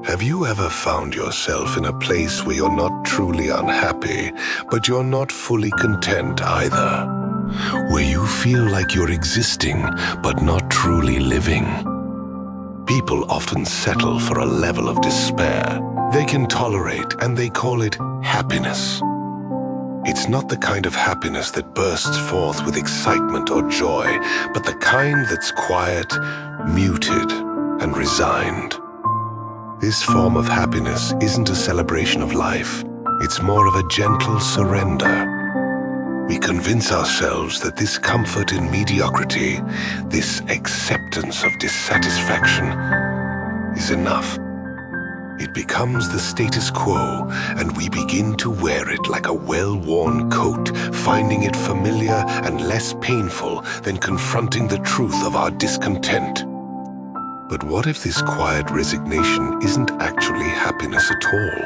Have you ever found yourself in a place where you're not truly unhappy, but you're not fully content either? Where you feel like you're existing, but not truly living? People often settle for a level of despair they can tolerate, and they call it happiness. It's not the kind of happiness that bursts forth with excitement or joy, but the kind that's quiet, muted, and resigned. This form of happiness isn't a celebration of life. It's more of a gentle surrender. We convince ourselves that this comfort in mediocrity, this acceptance of dissatisfaction, is enough. It becomes the status quo, and we begin to wear it like a well-worn coat, finding it familiar and less painful than confronting the truth of our discontent. But what if this quiet resignation isn't actually happiness at all?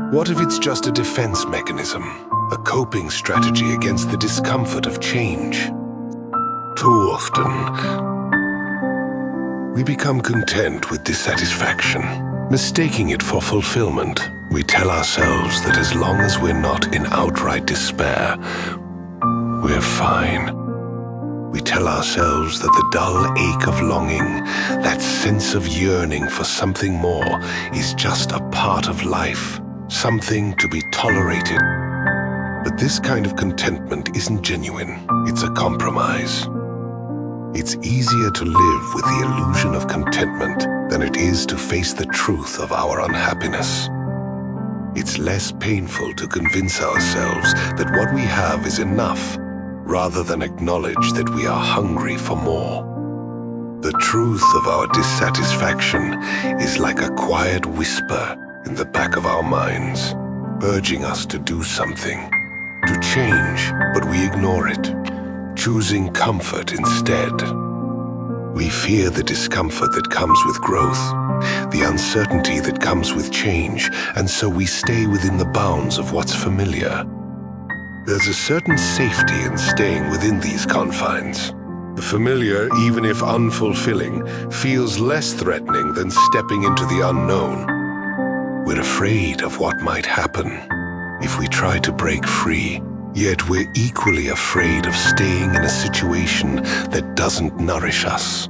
What if it's just a defense mechanism, a coping strategy against the discomfort of change? Too often, we become content with dissatisfaction, mistaking it for fulfillment. We tell ourselves that as long as we're not in outright despair, we're fine. We tell ourselves that the dull ache of longing, that sense of yearning for something more, is just a part of life, something to be tolerated. But this kind of contentment isn't genuine. It's a compromise. It's easier to live with the illusion of contentment than it is to face the truth of our unhappiness. It's less painful to convince ourselves that what we have is enough, rather than acknowledge that we are hungry for more. The truth of our dissatisfaction is like a quiet whisper in the back of our minds, urging us to do something, to change, but we ignore it, choosing comfort instead. We fear the discomfort that comes with growth, the uncertainty that comes with change, and so we stay within the bounds of what's familiar. There's a certain safety in staying within these confines. The familiar, even if unfulfilling, feels less threatening than stepping into the unknown. We're afraid of what might happen if we try to break free, yet we're equally afraid of staying in a situation that doesn't nourish us.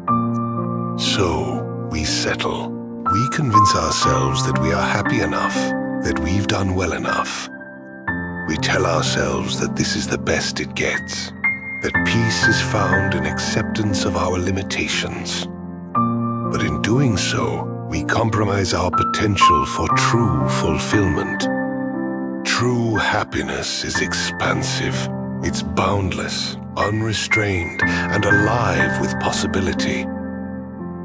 So we settle. We convince ourselves that we are happy enough, that we've done well enough. We tell ourselves that this is the best it gets, that peace is found in acceptance of our limitations. But in doing so, we compromise our potential for true fulfillment. True happiness is expansive. It's boundless, unrestrained, and alive with possibility.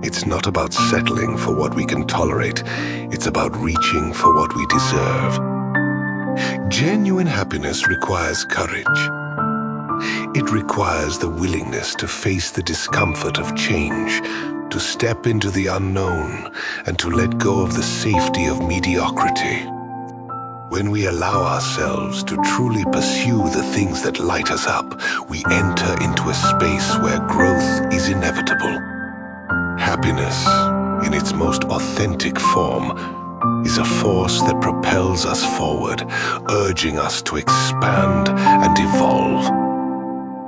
It's not about settling for what we can tolerate. It's about reaching for what we deserve. Genuine happiness requires courage. It requires the willingness to face the discomfort of change, to step into the unknown, and to let go of the safety of mediocrity. When we allow ourselves to truly pursue the things that light us up, we enter into a space where growth is inevitable. Happiness, in its most authentic form, is a force that propels us forward, urging us to expand and evolve.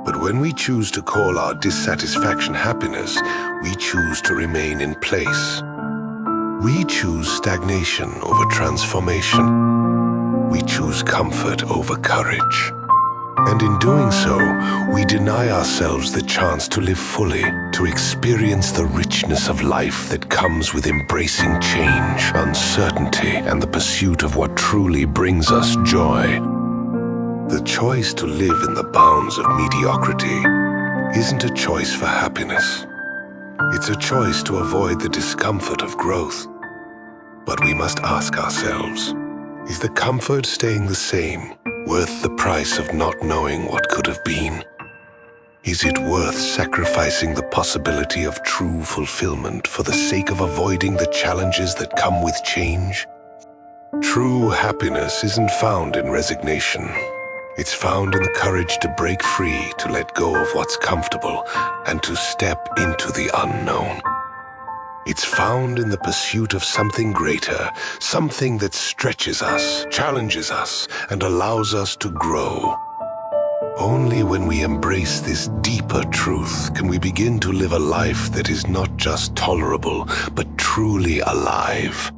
But when we choose to call our dissatisfaction happiness, we choose to remain in place. We choose stagnation over transformation. We choose comfort over courage. And in doing so, we deny ourselves the chance to live fully, to experience the richness of life that comes with embracing change, uncertainty, and the pursuit of what truly brings us joy. The choice to live in the bounds of mediocrity isn't a choice for happiness. It's a choice to avoid the discomfort of growth. But we must ask ourselves, is the comfort staying the same worth the price of not knowing what could have been? Is it worth sacrificing the possibility of true fulfillment for the sake of avoiding the challenges that come with change? True happiness isn't found in resignation. It's found in the courage to break free, to let go of what's comfortable, and to step into the unknown. It's found in the pursuit of something greater, something that stretches us, challenges us, and allows us to grow. Only when we embrace this deeper truth can we begin to live a life that is not just tolerable, but truly alive.